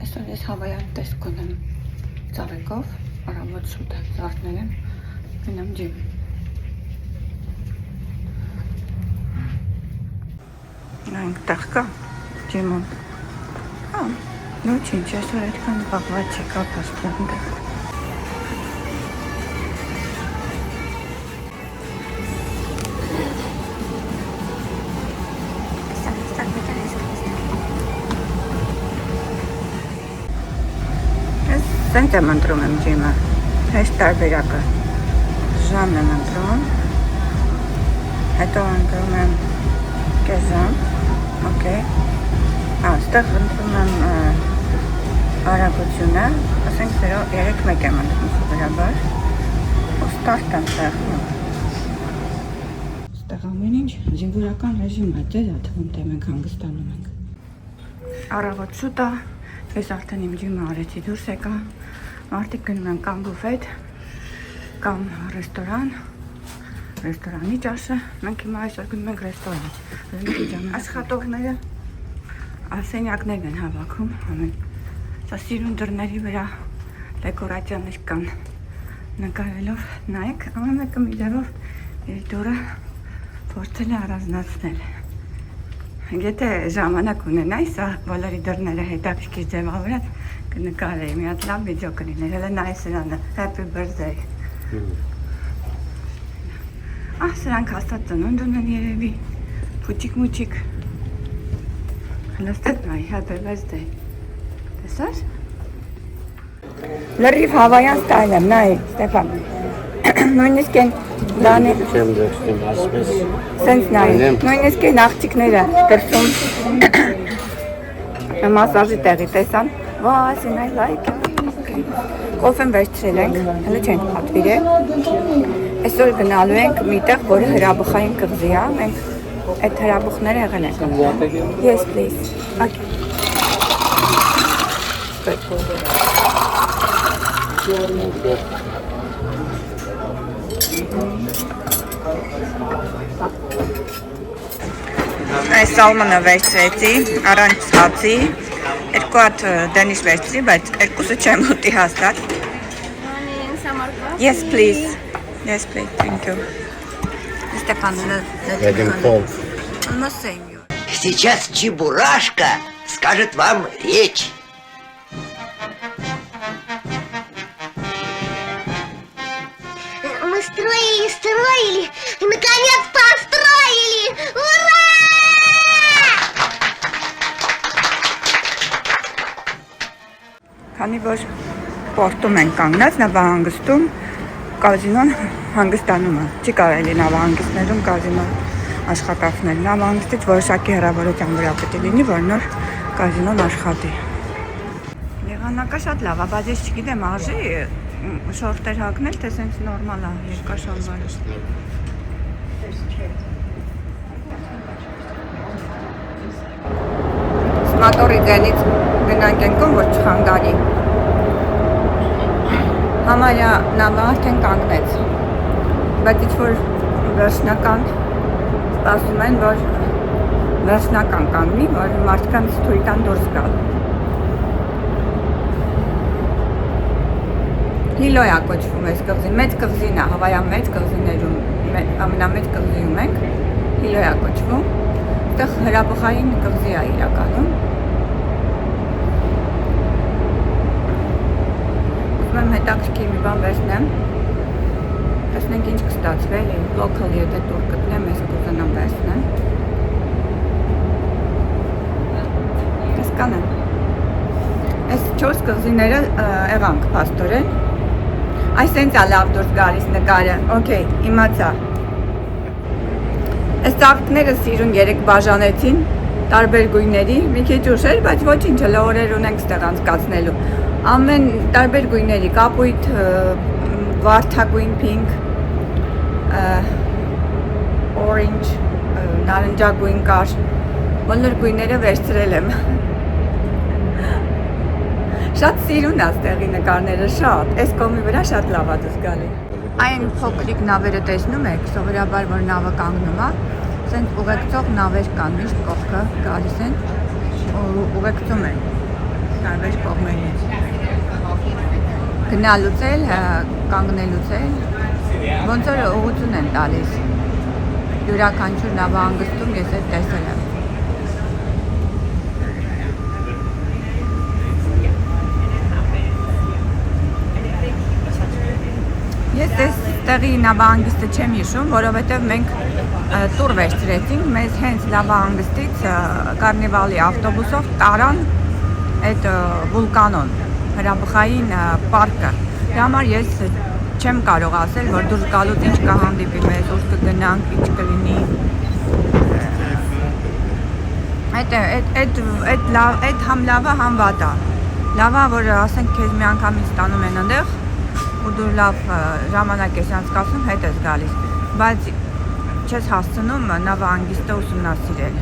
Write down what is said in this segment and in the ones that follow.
Այսօր ես հավայան տեսք ունեմ ծաղիկով, առավոտ շուտ է, զարդներ եմ, գնամ ջիմ։ Նայենք տեղ կա ջիմում։ Ոչինչ, այսօր այդքան զբաղված չկա պաստան տեղ։ Սենց եմ ընտրում եմ ջիմը, հեշտ տարբերակը, ժամն եմ ընտրում, հետո ընտրում եմ կես ժամ, օքեյ, ստեղ ընտրում եմ արագությունը, ասենք 3-1 եմ ընտրում սովորաբար, ու ստարտ եմ ստեղնում, ստեղ ամեն ինչ զինվորական ռեժիմ է, դեզ է թվում, թե մենք հանգստանում ենք, առավոտ շուտ է, ես արդեն իմ ջիմը արեցի դուրս եկա, մարդիկ գնում են կամ բուֆետ, կամ ռեստորան, ռեստորանի ճաշը, մենք հիմա այսօր գնում ենք ռեստորան, աշխատողները ասենյակներն են հավաքում, սա սիրուն դռների վրա դեկորացիաներ կան, նկարելով նայեք, ամեն մեկը մի ձևով իր դուռը փորձել է առանձնացնել։ Եթե ժամանակ ունենայի, սա բոլորի դռները հետաքրքիր ձևավորած կնկարեի, մի հատ լավ վիդեո կլիներ, հələ նայ սրանը, happy birthday։ Սրանք հաստատ ծնունդ ունեն երևի, փուչիկ-մուչիկ։ Հլստետ նայ, happy birthday։ Տեսար։ Լրիվ հավայան ստայլ եմ, նայ, Ստեփան։ Նույնիսկ են դանի սենց նայ, նույնիսկ են աղջիկները դրսում մասաժի տեղի տեսան, վայ, սենայ լայք, կոֆեն վերցրել ենք, հլը չենք պատվիրել, այսօր գնալու ենք միտեղ, որը հրաբխային կղզի է, մենք այդ հրաբխները եղել ենք, yes please, Այս սալմոնը վերցրեցի, առանց ցածի, երկու հատ դենիշ վերցրի, բայց երկուսը չեմ ուտի հաստատ։ Yes please, yes please, thank you. Степан, Сейчас Чебурашка скажет вам речь. Мы строили, и наконец построили! Ура! Քանի որ պորտում են կանգնած նավահանգստում, կազինոն հանգստանում է, չի կարելի նավահանգստներում կազինոն աշխատացնել, նավահանգստից որոշակի հեռավորության վրա պետք է լինի, որ նոր կազինոն աշխատի։ Եղանակը շատ լավ է, բայց ես չգիտեմ արժի շորտեր հագնել, թե սենց նորմալ է երկաշալվար։ Սմատորի ձենից գնանք ենքում, որ չխանգարի։ Համարյա նավը արդեն կանգնեց, բայց ինչ-որ վերջնական սպասում են, որ վերջնական կանգնի, որ մարդկանց թույլ տան դուրս գալ։ Հիլոյա կոչվում այս կղզին, մեծ կղզին է, Հավայան մեծ կղզիներում, ամենամեծ կղզիում ենք, Հիլոյա կոչվում, այդտեղ հրաբխային կղզի է իրականում։ Ուզում եմ հետաքրքիր մի բան վերցնեմ, տեսնենք ինչ կստացվի, լոքալ եթե տուր գտնեմ, ես կուզենամ վերցնեմ։ Հասկանեմ։ Այս 4 կղզիները եղանք փաստորեն։ Այս սենց է լավ դուրս գալիս նկարը, օքեյ, իմացա։ Այս ծաղիկները սիրուն 3 բաժանեցին, տարբեր գույների, մի քիչ ուշ էր, բայց ոչինչ, հələ օրեր ունենք ստեղ անցկացնելու։ Ամեն տարբեր գույների, կապույտ, վարդագույն, pink, orange, նարնջագույն կար, բոլոր գույները վերցրել եմ։ Շատ սիրուն է ստեղի նկարները, շատ, այս կողմի վրա շատ լավ է դուրս գալի։ Այն փոքրիկ նավերը տեսնում եք, սովորաբար որ նավը կանգնում է, սենց ուղեկցող նավեր կան, միշտ կողքը գալիս են ու ուղեկցում են։ տարբեր կողմերից։ Գնալուց էլ, կանգնելուց էլ, ոնց որ ուղղություն են տալիս։ Յուրաքանչյուր նավահանգստում ես այդ տեսել եմ։ Ես այստեղի նավահանգիստը չեմ հիշում, որովհետև մենք տուր վերցրեցինք, մեզ հենց նավահանգստից կարնիվալի ավտոբուսով տարան այդ վուլկանոն, հրաբխային պարկը։ Դրա համար ես չեմ կարող ասել, որ դուրս գալուց ինչ կհանդիպի մեզ, ուր կգնանք, ինչ կլինի։ Այդ համ լավա, համ վատա։ Լավա, որ ասենք քեզ մի անգամից ստանում են այնտեղ, ու դու լավ ժամանակ ես անցկացնում, հետ ես գալիս, բայց չես հասցնում նավահանգիստը ուսումնասիրել։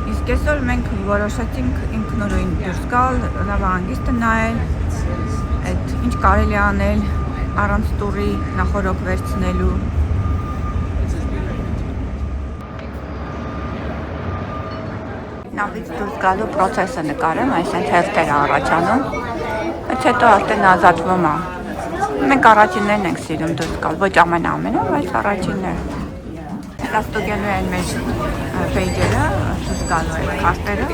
Իսկ այսօր մենք որոշեցինք ինքնուրույն դուրս գալ, նավահանգիստը նայել, այդ ինչ կարելի անել առանց տուրի նախորոք վերցնելու։ Նավից դուրս գալու պրոցեսը նկարեմ, այսինքն թերթեր առաջանում, բայց հետո արդեն ազատվում է։ Մենք առաջիններն ենք սիրում դուրս գալ, ոչ ամենը, բայց առաջինները։ Դա ստուգելու են մեր պեյջերը, դուրս գալու են քարտերը,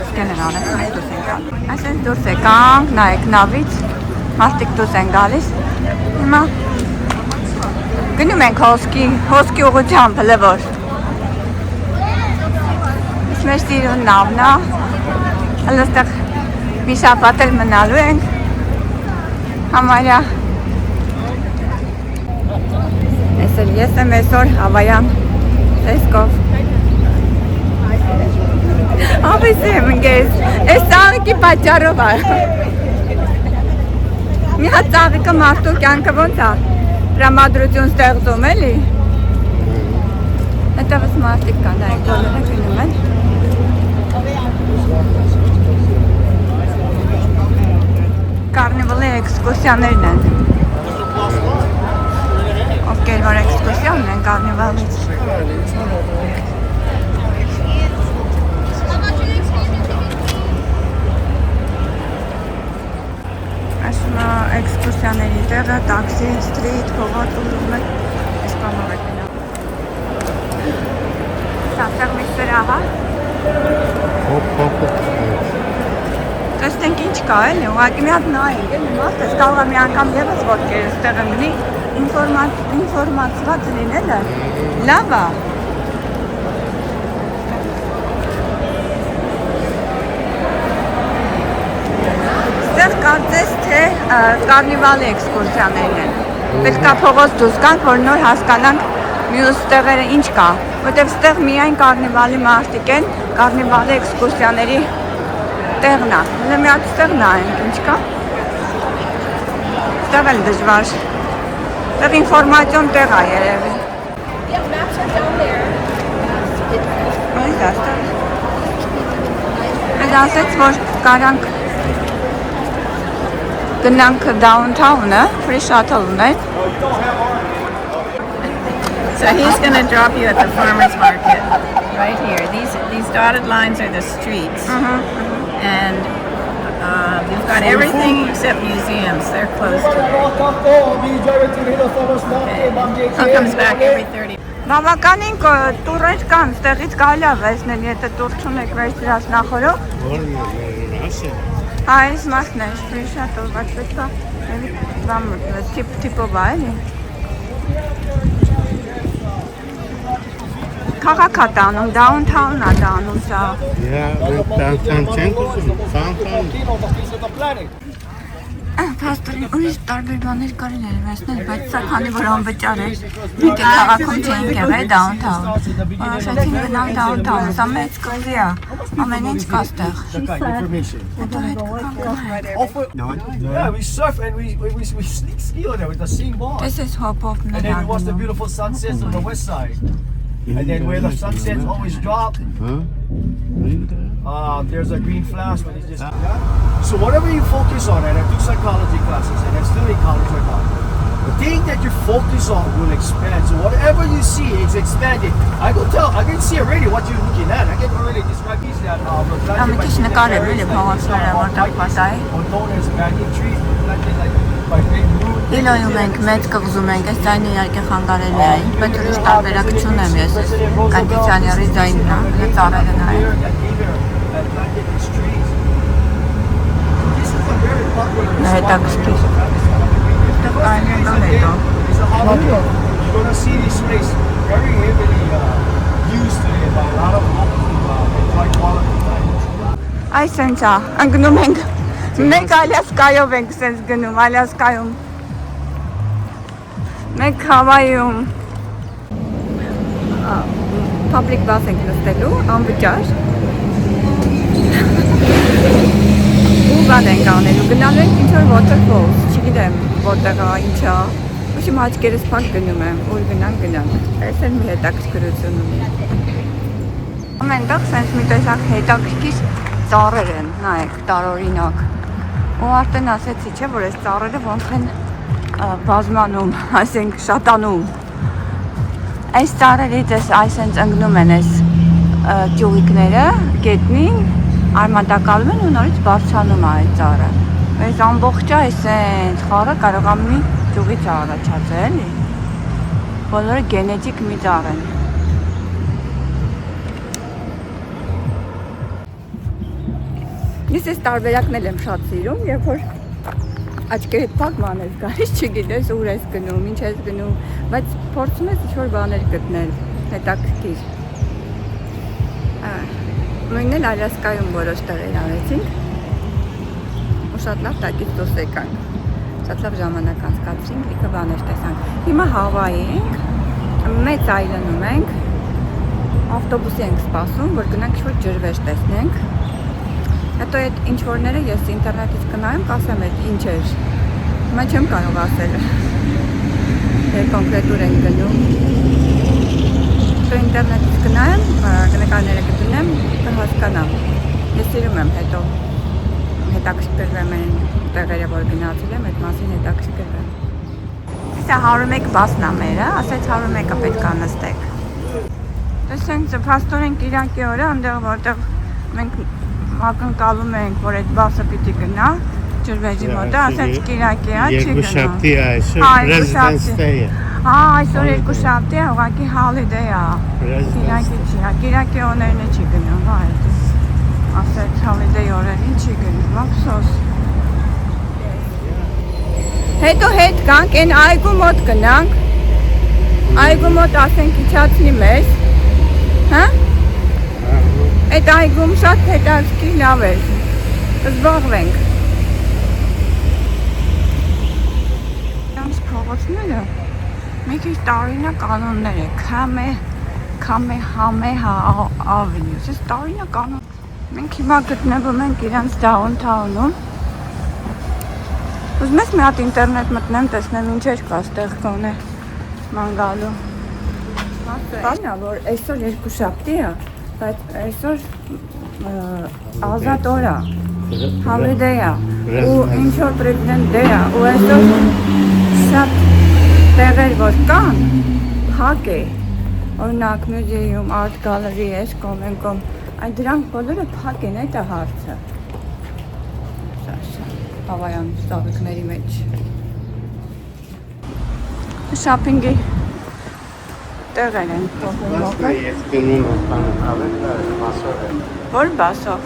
սկեներ անենք, դուրս են գալու։ Այսինքն դուրս եկանք, նայեք նավից, մարդիկ դուրս են գալիս։ Հիմա գնում ենք հոսքի ուղղությամբ, հələ որ։ Մեր սիրուն նավն է, հələ ստեղ մի շաբաթ էլ մնալու ենք, համարյա։ Ես եմ այսօր հավայան տեսքով։ Ապես եմ ընգեզ, այս ծաղիկի պատճառով է։ Մի հատ ծաղիկը մարդու կյանքը ոնց է, տրամադրություն ստեղծում էլի։ Հետևս մարդիկ կան, նայեք, բոլորը գնում են։ Կարնիվալի էքսկուրսիաներն են։ Ովքեր որ էքսկուրսիա ունեն կարնիվալից։ Ասում է էքսկուրսիաների տեղը, տաքսի, ստրիթ, փողոց ուղղում է, այս կամով է գնա։ Սա մի սրահ է։ Տեսնենք ինչ կա էլի, ուղղակի մի հատ նայենք, էլի մարդ ես կարող է մի անգամ ևս ոտքեր ստեղ ընկնի, ինֆորմացված լինելը լավ է։ Ստեղ կարծես թե կարնիվալի էքսկուրսիաներն են։ Պետք է փողոց դուրս գանք, որ նոր հասկանանք մյուս տեղերը ինչ կա, որտեղ ստեղ միայն կարնիվալի մարդիկ են, կարնիվալի էքսկուրսիաների տեղն է, հələ մի հատ ստեղ նայենք, ինչ կա։ Ստեղ էլ դժվար։ Ստեղ ինֆորմացիոն տեղ է երևի։ Այս աստեղ։ Այս ասեց, որ կարանք գնանք downtown-ը, free shuttle ունեն։ So he's going to drop you at the farmer's market right here. These dotted lines are the streets. And you've got everything except museums. They're closed today. Okay. He comes back every 30 minutes. Բավականին տուրեր կան, ստեղից կարելի է վերցնել, եթե տուր չունեք վերցրած նախորոք։ Այս մասն է, free shuttle, բայց պետք է տիպով է, էլի։ Քաղաք է տանում, downtown է տանում սա։ downtown չենք ուզում, downtown։ Պաստորին ուրիշ տարբեր բաներ կարելի էր վերցնել, բայց սա քանի որ անվճար էր, մենք քաղաքում չենք եղել downtown։ Որոշեցինք գնալ downtown, սա մեծ կղզի է, ամեն ինչ կա ստեղ։ Հետո հետ Yeah, we surf and we ski on there with the same bar. This is hop-off And then we watch the beautiful sunsets on the west side. And then where the sunsets always drop, Huh? there's a green flash, but it's just so whatever you focus on, and I took psychology classes, and I'm still in college right now. The thing that you focus on will expand. So whatever you see, it's expanding. I can see already what you're looking at. I can already describe these that Ամիքիչ նկարել էլի փողոցները որտեղ պատահի։ Իլոյում ենք, մեծ կղզում ենք, այս ձայնը իհարկե խանգարելի է, բայց ուրիշ տարբերակություն եմ ես, կանդիցիաների ձայնն է, հենց ծառերը նայել։ Հետաքրքիր։ Այստեղ կարելի է գալ հետո։ You're gonna see this place very heavily used today by a lot of local high quality clients. Այս սենց է, ընգնում ենք, մենք Ալյասկայով ենք սենց գնում, Ալյասկայում, մենք Հավայում, public bus ենք նստելու, անվճար, ու բան ենք անելու, գնալու ենք ինչ-որ waterfalls, չգիտեմ, որտեղ ինչա, ուշիմ հաճկերս պակ գնում եմ, ուր գնանք, այս էլ մի հետաքրքրություն ունի։ Ամենտեղ սենց մի տեսակ հետաքրքիր ծառեր են, նայեք, տարօրինակ։ Ու արդեն ասեցի, չէ, որ այս ծառերը ոնց են բազմանում, այսենք շատանում։ Այս ծառերից այսենց ընկնում են այս ճյուղիկները գետնին, արմատակալում են ու նորից բարձրանում է այդ ծառը։ Այս ամբողջը այսենց խառը կարող է մի ճյուղից առաջացել, էլի։ Բոլորը գենետիկ մի ծառ են։ Ես այս տարբերակն էլ եմ շատ սիրում, երբ որ աչքերդ փակ բաներ գալիս, չգիտես ուր ես գնում, ինչ ես գնում, բայց փորձում ես ինչ-որ բաներ գտնել, հետաքրքիր։ Մենք էլ Ալյասկայում որոշ տեղեր արեցինք ու շատ լավ տակից դուրս եկանք, շատ լավ ժամանակ անցկացրինք, լիքը բաներ տեսանք։ Հիմա Հավայի ենք, մեծ այլնում ենք, ավտոբուսի ենք սպասում, որ գնանք ինչ-որ ջրվեժ տեսնենք։ Հետո այդ ինչ-որները ես ինտերնետից կնայեմ, կասեմ այդ ինչ էր, հիմա չեմ կարող ասել, կոնկրետ ուր ենք գնում, ինտերնետից կնայեմ, նկարները կդնեմ, կհասկանամ, ես սիրում եմ հետո հետաքրքրվեմ այն տեղերը, որ գնացել եմ, այդ մասին հետաքրքրվեմ։ Սա 101 բասն է մերը, ասեց 101-ը պետք է նստեք։ Տեսենք փաստորեն կիրակի օրը, այնտեղ որտեղ մենք ակնկալում ենք, որ այդ բասը պիտի գնա ջրվեժի մոտը, ասեց կիրակի է, չի գնա։ Երկուշաբթի է այսօր, President's Day է։ Այսօր երկուշաբթի է, ուղղակի holiday է։ Կիրակի չի, կիրակի օրերն չի գնում, այդ ասեց holiday օրերին չի գնում, ափսոս։ Հետո հետ կանք, այն այգու մոտ գնանք, այգու մոտ ասենք իջացնի մեզ, հա? Այդ այգում շատ հետաքրքիր լավ էր, կզբաղվենք։ Յանց փողոցները մի քիչ տարօրինակ կանոններ է, Kamehameha Avenue, այս տարօրինակ կանոն։ Մենք հիմա գտնվում ենք իրանց downtown-ում։ Ուզում ես մի հատ ինտերնետ մտնեմ, տեսնեմ ինչ էր կա ստեղ կոնե ման գալու։ Բանն է, որ այսօր երկուշաբթի է, բայց այսօր ազատ օր է, holiday է, ու ինչ որ President Day է, ու այսօր շատ տեղեր որ կան, փակ է, օրինակ մյուզեում, art gallery, Escom, այդ դրանք բոլորը փակ են, այդ է հարցը։ Հավայան ստավիքների մեջ։ Շապինգի տեղեր են փոխել։ Ես գնում եմ բանը, բասով է։ Որ բասով։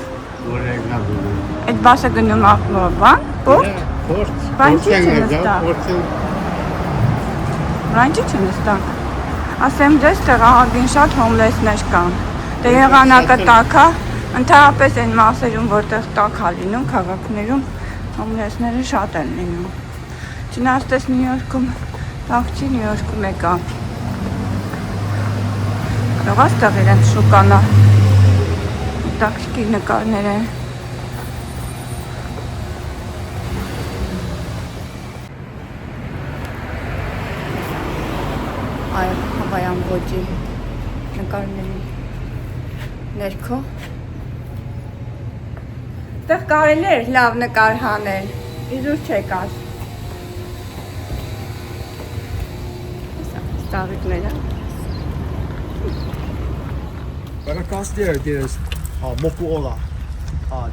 Որ եկնաբում եմ։ Այդ բասը գնում է բան, պորտ։ Պորտ։ Բանջի չնստա։ Բանջի չնստա։ Ասեմ դες տեղ ահագին շատ հոմլեսներ կան։ Դե եղանակը տաք է, ընդհանրապես այն մասերում, որտեղ տաք է լինում, քաղաքներում հոմլեսները շատ են լինում։ Չնայած Նյու Յորքում տաք չի, Նյու Յորքում եկա։ Կարող է ստեղ իրենց շուկանա։ Տաքսիկի նկարներ են։ Այ Հավայան ոճի նկարների ներքո։ Այդտեղ կարելի էր լավ նկար հանել։ Իզուր չեկար։ Ծաղիկները։ Right across there's Mokuola.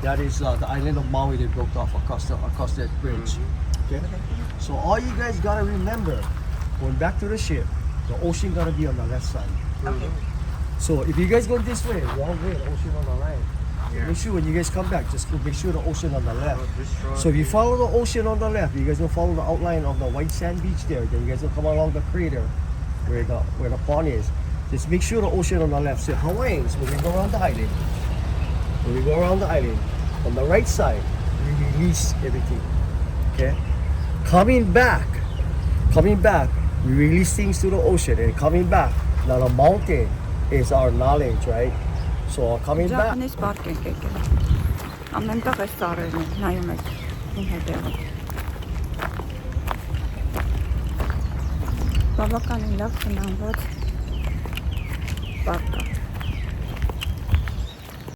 That is the island of Maui they broke off across that bridge. Okay? So all you guys gotta remember, going back to the ship, the ocean gotta be on the left side. Okay. So if you guys go this way, wrong way, the ocean on the right. Make sure when you guys come back, just go make sure the ocean on the left. So if you follow the ocean on the left, you guys will follow the outline of the white sand beach there. Then you guys will come along the crater where the pond is. Just make sure the ocean on the left. So Hawaiians, when we go around the island, on the right side, we release everything. Okay? Coming back, we release things to the ocean, and coming back, now the mountain is our knowledge, right? So coming back. Japanese park ենք եկել։ Ամենտեղ է սարերն են, նայում եք իմ հետևը։ Բավականին լավ խնամված պարկ է։